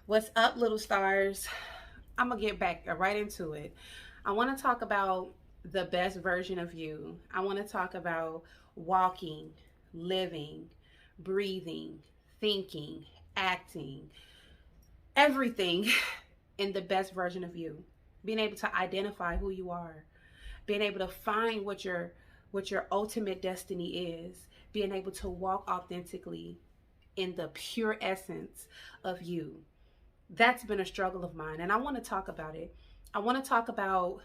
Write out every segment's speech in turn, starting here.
What's up, little stars? I'm gonna get back right into it. I want to talk about the best version of you. I want to talk about walking, living, breathing, thinking, acting, everything in the best version of you. Being able to identify who you are, being able to find what your ultimate destiny is, being able to walk authentically in the pure essence of you. That's been a struggle of mine, and I want to talk about it. I want to talk about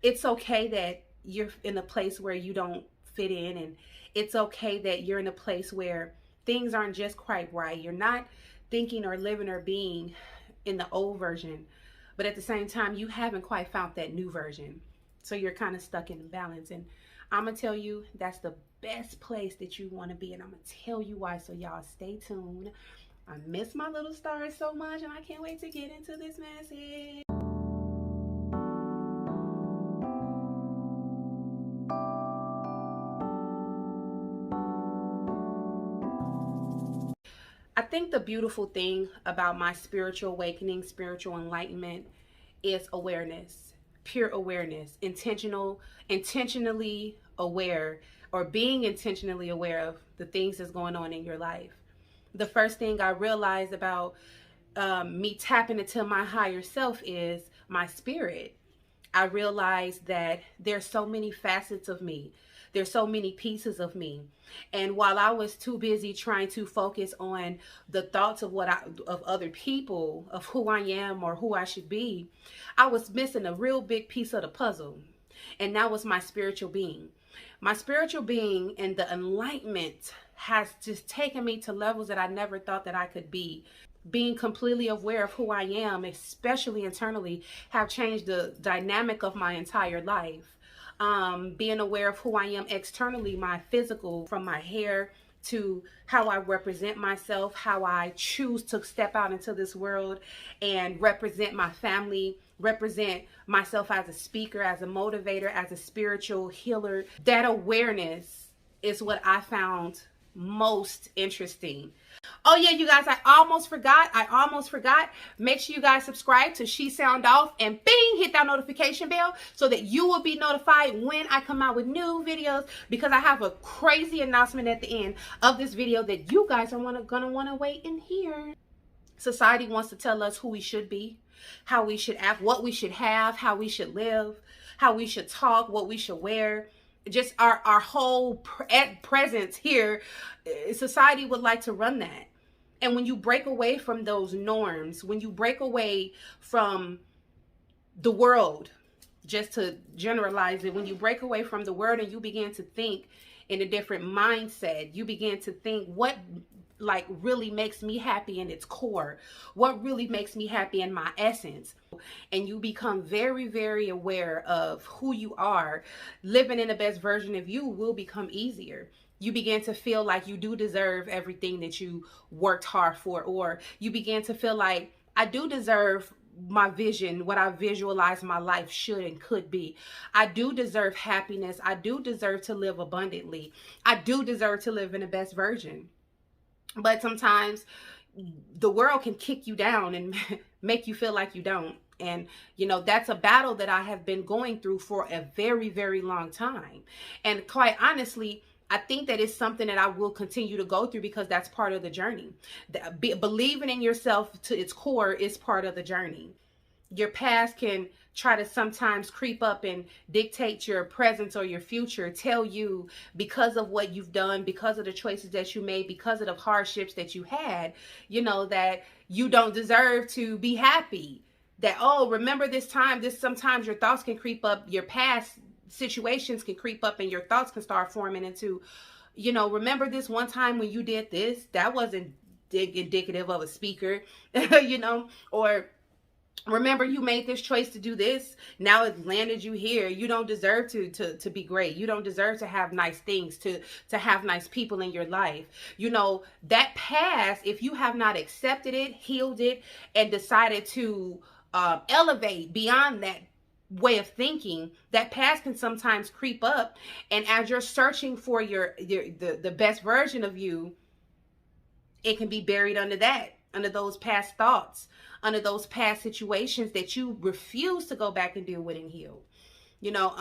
it's okay that you're in a place where you don't fit in, and it's okay that you're in a place where things aren't just quite right. You're not thinking or living or being in the old version, but at the same time, you haven't quite found that new version. So you're kind of stuck in balance. And I'm going to tell you that's the best place that you want to be. And I'm going to tell you why. So y'all stay tuned. I miss my little stars so much, and I can't wait to get into this message. I think the beautiful thing about my spiritual awakening, spiritual enlightenment is awareness, pure awareness, intentionally aware, or being intentionally aware of the things that's going on in your life. The first thing I realized about me tapping into my higher self is my spirit. I realized that there's so many facets of me. There's so many pieces of me. And while I was too busy trying to focus on the thoughts of of other people, of who I am or who I should be, I was missing a real big piece of the puzzle. And that was my spiritual being. My spiritual being and the enlightenment has just taken me to levels that I never thought that I could be. Being completely aware of who I am, especially internally, have changed the dynamic of my entire life. Being aware of who I am externally, my physical, from my hair to how I represent myself, how I choose to step out into this world and represent my family, represent myself as a speaker, as a motivator, as a spiritual healer. That awareness is what I found most interesting. Oh yeah, you guys, I almost forgot. Make sure you guys subscribe to She Sound Off and bing, hit that notification bell so that you will be notified when I come out with new videos, because I have a crazy announcement at the end of this video that you guys are gonna want to wait and hear. Society wants to tell us who we should be, how we should act, what we should have, how we should live, how we should talk, what we should wear. Just our whole presence here. Society would like to run that. And when you break away from those norms, when you break away from the world, just to generalize it, when you break away from the world and you begin to think in a different mindset, you begin to think what really makes me happy in its core, what really makes me happy in my essence, and you become very, very aware of who you are, living in the best version of you will become easier. You begin to feel like you do deserve everything that you worked hard for, or you begin to feel like I do deserve my vision, what I visualize my life should and could be. I do deserve happiness. I do deserve to live abundantly. I do deserve to live in the best version. But sometimes the world can kick you down and make you feel like you don't. And, that's a battle that I have been going through for a very, very long time. And quite honestly, I think that it's something that I will continue to go through, because that's part of the journey. Believing in yourself to its core is part of the journey. Your past can try to sometimes creep up and dictate your presence or your future, tell you because of what you've done, because of the choices that you made, because of the hardships that you had, that you don't deserve to be happy. That, oh, remember this time, sometimes your thoughts can creep up, your past situations can creep up and your thoughts can start forming into, remember this one time when you did this, that wasn't indicative of a speaker, or remember you made this choice to do this, now it landed you here. You don't deserve to be great. You don't deserve to have nice things, to have nice people in your life. That past, if you have not accepted it, healed it, and decided to elevate beyond that way of thinking, that past can sometimes creep up, and as you're searching for the best version of you, it can be buried under that. under those past thoughts, under those past situations that you refuse to go back and deal with and heal. You know,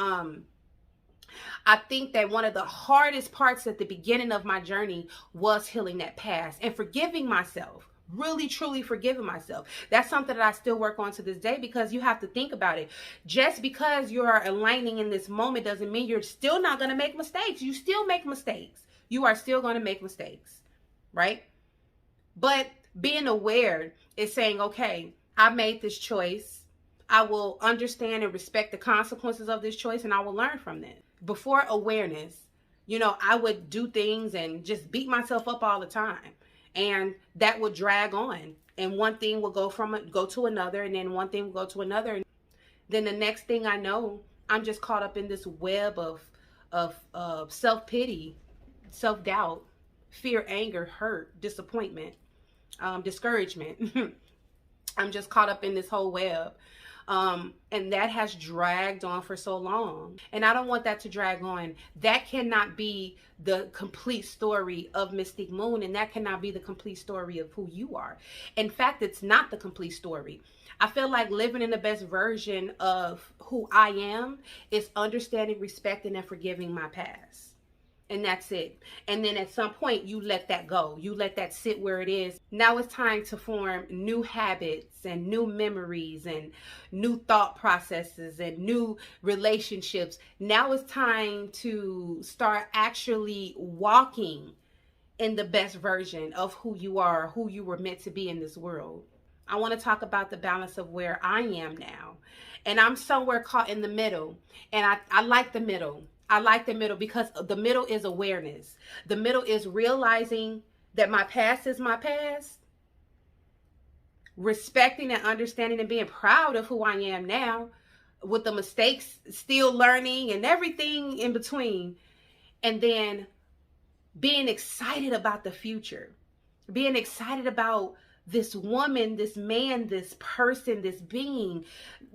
I think that one of the hardest parts at the beginning of my journey was healing that past and forgiving myself. Really, truly forgiving myself. That's something that I still work on to this day, because you have to think about it. Just because you're aligning in this moment doesn't mean you're still not going to make mistakes. You still make mistakes. You are still going to make mistakes, right? But being aware is saying, okay, I made this choice. I will understand and respect the consequences of this choice, and I will learn from them. Before awareness, you know, I would do things and just beat myself up all the time. And that would drag on. And one thing will go to another, and then one thing will go to another. And then the next thing I know, I'm just caught up in this web of self-pity, self-doubt, fear, anger, hurt, disappointment, discouragement. I'm just caught up in this whole web. And that has dragged on for so long. And I don't want that to drag on. That cannot be the complete story of Mystique Moon. And that cannot be the complete story of who you are. In fact, it's not the complete story. I feel like living in the best version of who I am is understanding, respecting, and forgiving my past. And that's it. And then at some point, you let that go. You let that sit where it is. Now it's time to form new habits and new memories and new thought processes and new relationships. Now it's time to start actually walking in the best version of who you are, who you were meant to be in this world. I want to talk about the balance of where I am now. And I'm somewhere caught in the middle. And I like the middle. I like the middle because the middle is awareness. The middle is realizing that my past is my past, respecting and understanding and being proud of who I am now, with the mistakes still learning and everything in between. And then being excited about the future, being excited about this woman, this man, this person, this being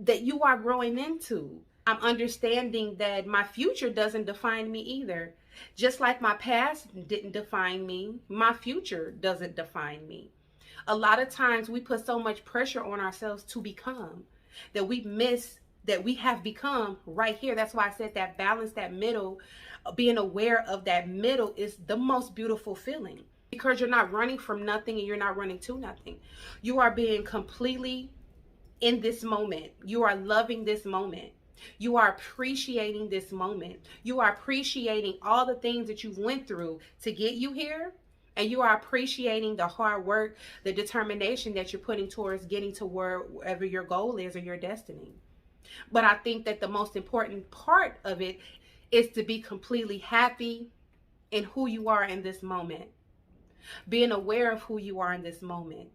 that you are growing into. I'm understanding that my future doesn't define me either. Just like my past didn't define me, my future doesn't define me. A lot of times we put so much pressure on ourselves to become that we miss that we have become right here. That's why I said that balance, that middle, being aware of that middle is the most beautiful feeling, because you're not running from nothing and you're not running to nothing. You are being completely in this moment. You are loving this moment. You are appreciating this moment. You are appreciating all the things that you've went through to get you here. And you are appreciating the hard work, the determination that you're putting towards getting to wherever your goal is or your destiny. But I think that the most important part of it is to be completely happy in who you are in this moment. Being aware of who you are in this moment.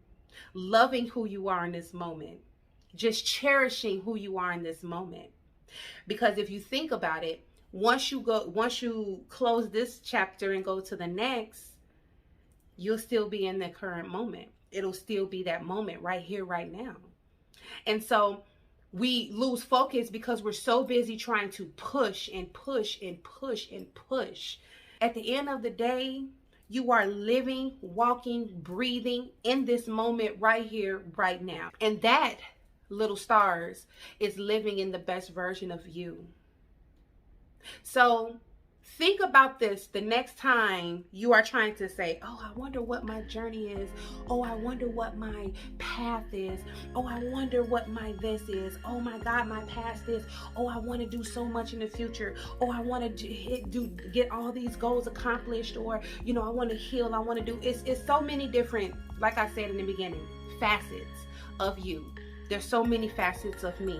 Loving who you are in this moment. Just cherishing who you are in this moment. Because if you think about it, once you close this chapter and go to the next, you'll still be in the current moment. It'll still be that moment right here, right now. And so we lose focus because we're so busy trying to push and push and push and push. At the end of the day, you are living, walking, breathing in this moment right here, right now. And that, little stars, is living in the best version of you. So think about this the next time you are trying to say, oh, I wonder what my journey is. Oh, I wonder what my path is. Oh, I wonder what my this is. Oh my God, my past is. Oh, I want to do so much in the future. Oh, I want to get all these goals accomplished. Or, I want to heal. I want to do, it's so many different, like I said in the beginning, facets of you. There's so many facets of me.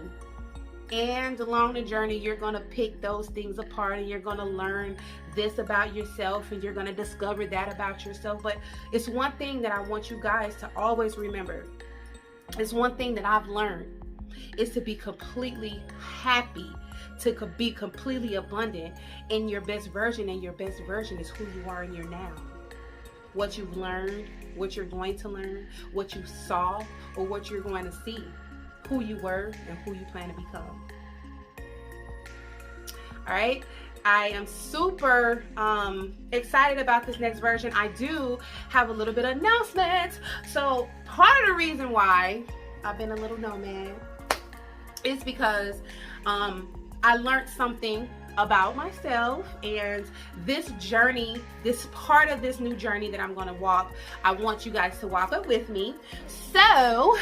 And along the journey, you're going to pick those things apart and you're going to learn this about yourself and you're going to discover that about yourself. But it's one thing that I want you guys to always remember. It's one thing that I've learned is to be completely happy, to be completely abundant in your best version. And your best version is who you are in your now. What you've learned, what you're going to learn, what you saw, or what you're going to see. Who you were and who you plan to become. All right. I am super excited about this next version. I do have a little bit of announcements. So part of the reason why I've been a little nomad is because I learned something about myself, and this journey, this part of this new journey that I'm going to walk, I want you guys to walk up with me. So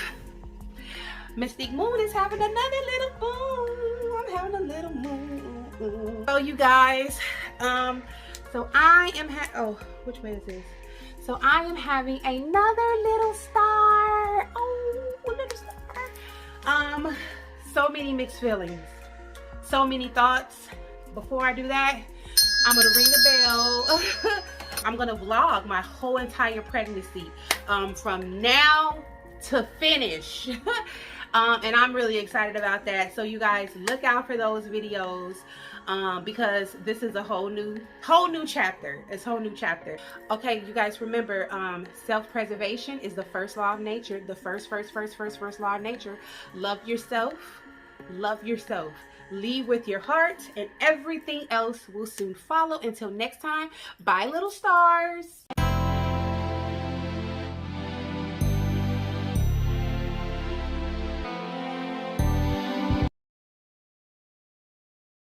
Mystique Moon is having another little moon. I'm having a little moon. So you guys, so I am oh, which way is this? So I am having another little star. Oh, a little star. So many mixed feelings, so many thoughts. Before I do that, I'm gonna ring the bell. I'm gonna vlog my whole entire pregnancy, from now to finish. And I'm really excited about that. So you guys look out for those videos, because this is a whole new chapter. It's a whole new chapter. Okay, you guys remember, self-preservation is the first law of nature. The first law of nature. Love yourself. Love yourself. Lead with your heart, and everything else will soon follow. Until next time, bye, little stars.